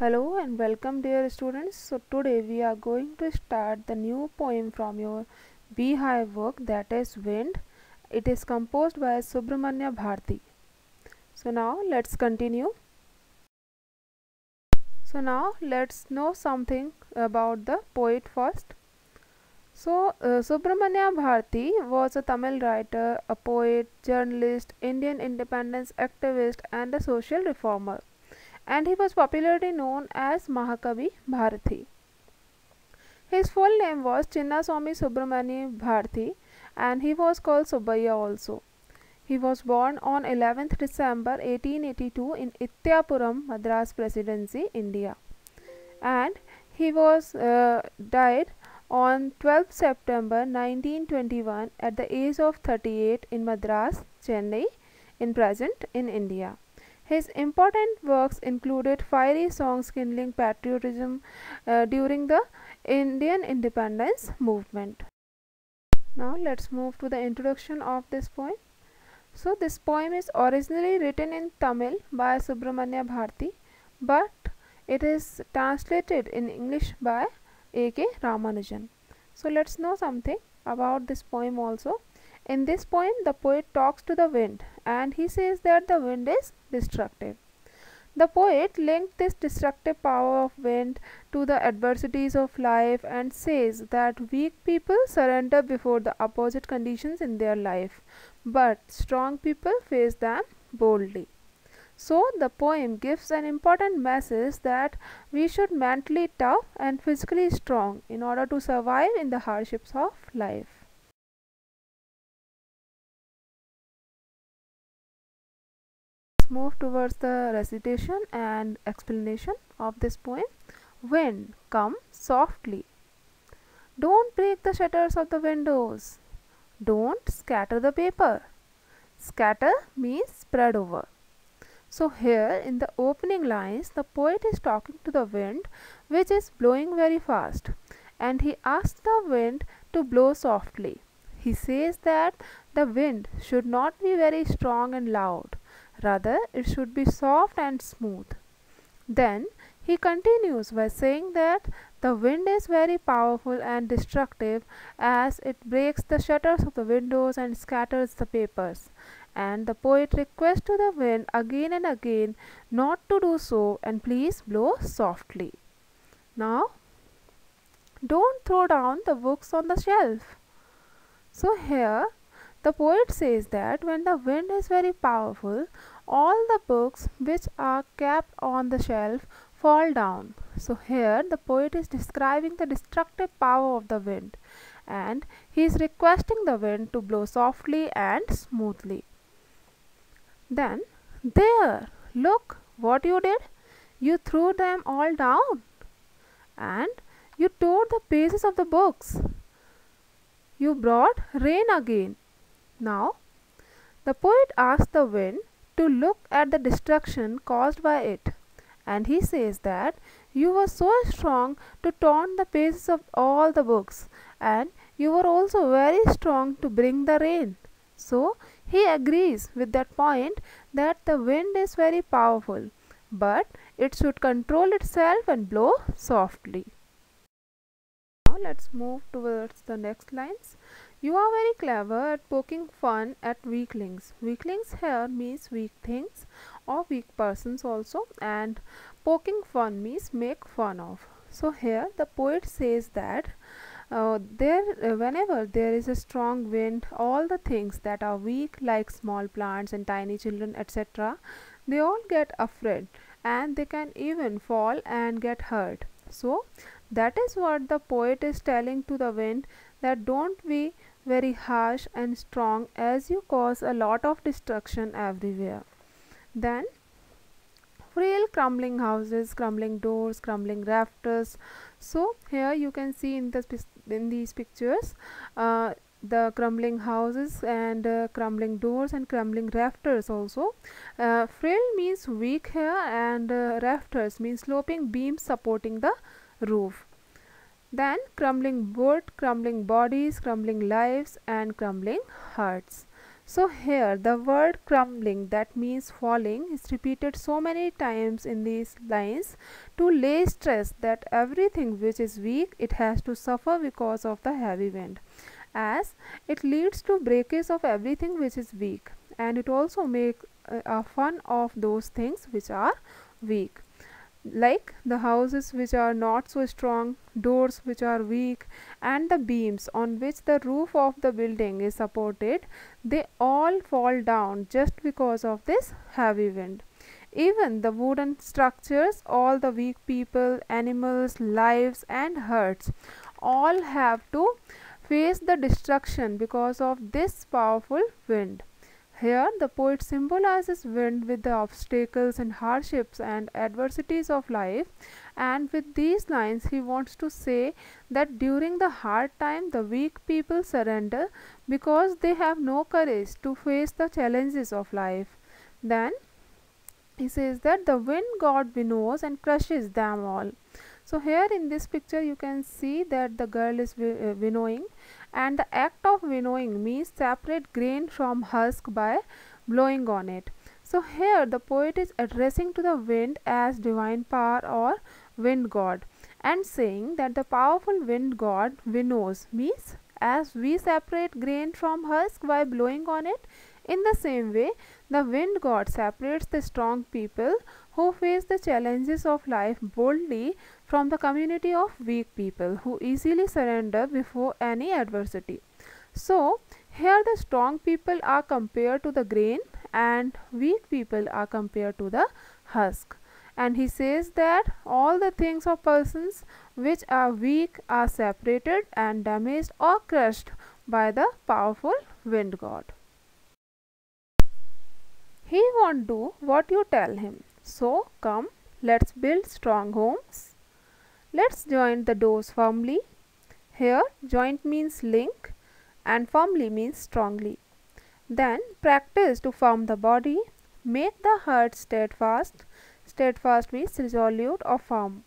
Hello and welcome dear students. So today we are going to start the new poem from your Beehive work, that is Wind. It is composed by Subramania Bharati. So now let's continue. So now let's know something about the poet first. Subramania Bharati was a Tamil writer, a poet, journalist, Indian independence activist and a social reformer, and he was popularly known as Mahakavi Bharati. His full name was Chinnaswamy Subramania Bharati and he was called Subbaiah also. He was born on 11th December 1882 in Ittyapuram, Madras Presidency, India, and he was died on 12th September 1921 at the age of 38 in Madras, Chennai, in present in India. His important works included fiery songs kindling patriotism during the Indian independence movement. Now let's move to the introduction of this poem. So this poem is originally written in Tamil by Subramania Bharati, but it is translated in English by A.K. Ramanujan. So let's know something about this poem also. In this poem, the poet talks to the wind and he says that the wind is destructive. The poet linked this destructive power of wind to the adversities of life and says that weak people surrender before the opposite conditions in their life, but strong people face them boldly. So the poem gives an important message that we should mentally tough and physically strong in order to survive in the hardships of life. Move towards the recitation and explanation of this poem. Wind, come softly. Don't break the shutters of the windows. Don't scatter the paper. Scatter means spread over. So here in the opening lines, the poet is talking to the wind which is blowing very fast, and he asks the wind to blow softly. He says that the wind should not be very strong and loud. Rather, it should be soft and smooth. Then he continues by saying that the wind is very powerful and destructive as it breaks the shutters of the windows and scatters the papers. And the poet requests to the wind again and again not to do so and please blow softly. Now, don't throw down the books on the shelf. So here the poet says that when the wind is very powerful, all the books which are kept on the shelf fall down. So here the poet is describing the destructive power of the wind and he is requesting the wind to blow softly and smoothly. Then, there, look what you did. You threw them all down and you tore the pages of the books. You brought rain again. Now, the poet asks the wind to look at the destruction caused by it, and he says that you were so strong to torn the pages of all the books, and you were also very strong to bring the rain. So, he agrees with that point that the wind is very powerful, but it should control itself and blow softly. Now, let's move towards the next lines. You are very clever at poking fun at weaklings. Weaklings here means weak things or weak persons also, and poking fun means make fun of. So here the poet says that whenever there is a strong wind, all the things that are weak like small plants and tiny children etc., they all get afraid and they can even fall and get hurt. So that is what the poet is telling to the wind, that don't be very harsh and strong as you cause a lot of destruction everywhere. Then frail crumbling houses, crumbling doors, crumbling rafters. So here you can see in these pictures the crumbling houses and crumbling doors and crumbling rafters also. Frail means weak here and rafters means sloping beams supporting the roof. Then crumbling wood, crumbling bodies, crumbling lives and crumbling hearts. So here the word crumbling, that means falling, is repeated so many times in these lines to lay stress that everything which is weak, it has to suffer because of the heavy wind, as it leads to breakage of everything which is weak, and it also makes a fun of those things which are weak, like the houses which are not so strong, doors which are weak, and the beams on which the roof of the building is supported, they all fall down just because of this heavy wind. Even the wooden structures, all the weak people, animals, lives, and herds all have to face the destruction because of this powerful wind. Here, the poet symbolizes wind with the obstacles and hardships and adversities of life, and with these lines, he wants to say that during the hard time, the weak people surrender because they have no courage to face the challenges of life. Then he says that the wind god winnows and crushes them all. So here in this picture you can see that the girl is winnowing, and the act of winnowing means separate grain from husk by blowing on it. So here the poet is addressing to the wind as divine power or wind god, and saying that the powerful wind god winnows means as we separate grain from husk by blowing on it, in the same way the wind god separates the strong people who face the challenges of life boldly from the community of weak people who easily surrender before any adversity. So, here the strong people are compared to the grain and weak people are compared to the husk. And he says that all the things or persons which are weak are separated and damaged or crushed by the powerful wind god. He won't do what you tell him. So come, let's build strong homes. Let's join the doors firmly. Here, joint means link and firmly means strongly. Then practice to firm the body. Make the heart steadfast. Steadfast means resolute or firm.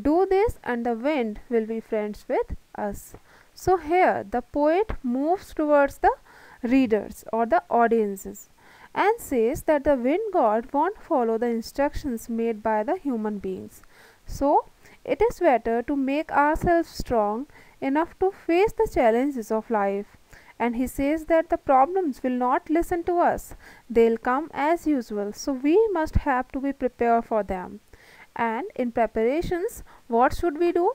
Do this and the wind will be friends with us. So here the poet moves towards the readers or the audiences and says that the wind god won't follow the instructions made by the human beings. So it is better to make ourselves strong enough to face the challenges of life. And he says that the problems will not listen to us. They'll come as usual. So we must have to be prepared for them. And in preparations, what should we do?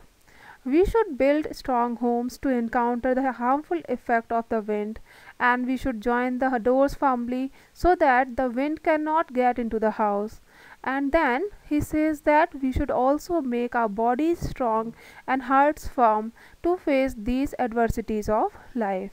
We should build strong homes to encounter the harmful effect of the wind, and we should join the doors firmly so that the wind cannot get into the house. And then he says that we should also make our bodies strong and hearts firm to face these adversities of life.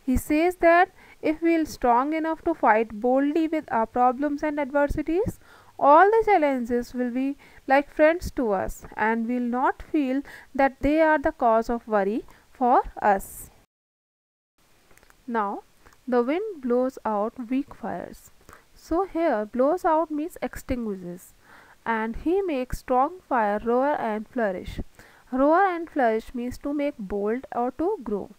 He says that if we are strong enough to fight boldly with our problems and adversities, all the challenges will be like friends to us and will not feel that they are the cause of worry for us. Now, the wind blows out weak fires. So here blows out means extinguishes, and he makes strong fire roar and flourish. Roar and flourish means to make bold or to grow.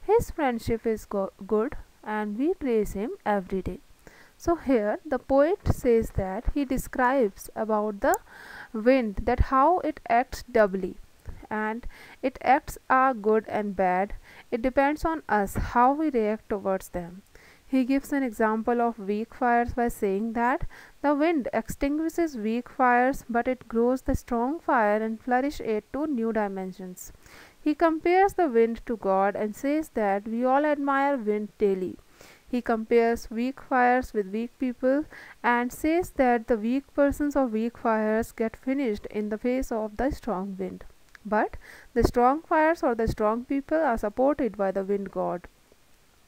His friendship is good and we praise him every day. So here the poet says that he describes about the wind, that how it acts doubly, and it acts are good and bad. It depends on us how we react towards them. He gives an example of weak fires by saying that the wind extinguishes weak fires, but it grows the strong fire and flourishes it to new dimensions. He compares the wind to God and says that we all admire wind daily. He compares weak fires with weak people and says that the weak persons of weak fires get finished in the face of the strong wind. But the strong fires or the strong people are supported by the wind god.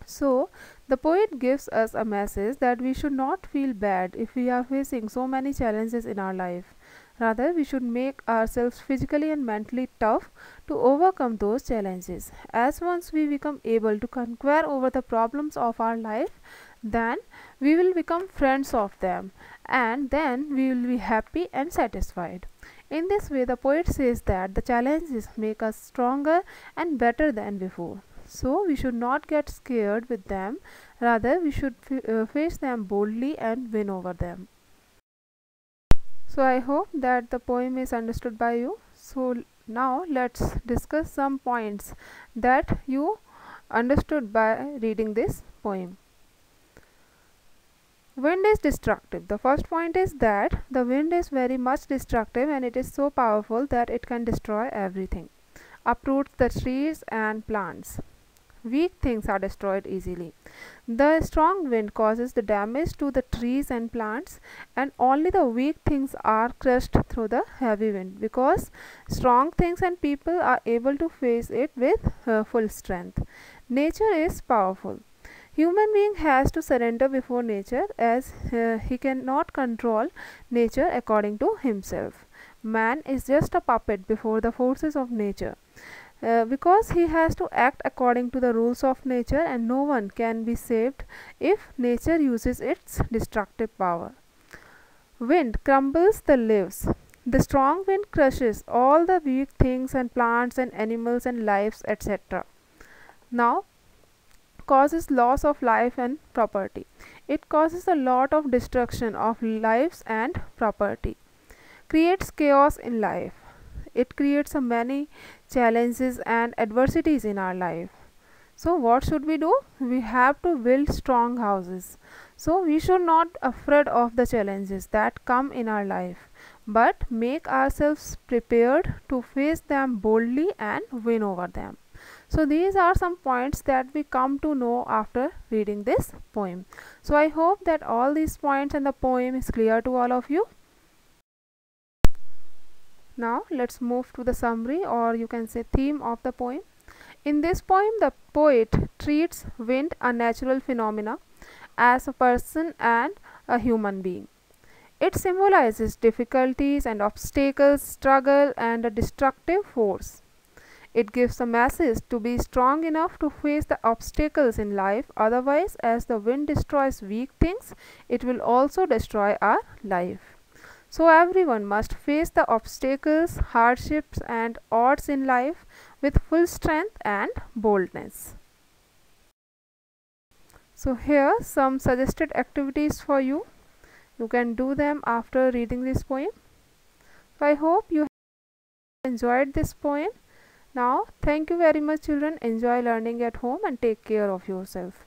So, the poet gives us a message that we should not feel bad if we are facing so many challenges in our life. Rather, we should make ourselves physically and mentally tough to overcome those challenges. As once we become able to conquer over the problems of our life, then we will become friends of them, and then we will be happy and satisfied. In this way, the poet says that the challenges make us stronger and better than before. So we should not get scared with them. Rather, we should face them boldly and win over them. So I hope that the poem is understood by you. So now let's discuss some points that you understood by reading this poem. Wind is destructive. The first point is that the wind is very much destructive and it is so powerful that it can destroy everything. Uproots the trees and plants. Weak things are destroyed easily. The strong wind causes the damage to the trees and plants, and only the weak things are crushed through the heavy wind, because strong things and people are able to face it with full strength. Nature is powerful. Human being has to surrender before nature, as he cannot control nature according to himself. Man is just a puppet before the forces of nature. Because he has to act according to the rules of nature, and no one can be saved if nature uses its destructive power. Wind crumbles the leaves. The strong wind crushes all the weak things and plants and animals and lives, etc. Now, causes loss of life and property. It causes a lot of destruction of lives and property. Creates chaos in life. It creates a many challenges and adversities in our life. So what should we do? We have to build strong houses. So we should not afraid of the challenges that come in our life, but make ourselves prepared to face them boldly and win over them. So these are some points that we come to know after reading this poem. So I hope that all these points and the poem is clear to all of you. Now let's move to the summary, or you can say theme of the poem. In this poem, the poet treats wind, a natural phenomena, as a person and a human being. It symbolizes difficulties and obstacles, struggle, and a destructive force. It gives a message to be strong enough to face the obstacles in life, otherwise, as the wind destroys weak things, it will also destroy our life. So everyone must face the obstacles, hardships and odds in life with full strength and boldness. So here some suggested activities for you. You can do them after reading this poem. So I hope you enjoyed this poem. Now thank you very much children. Enjoy learning at home and take care of yourself.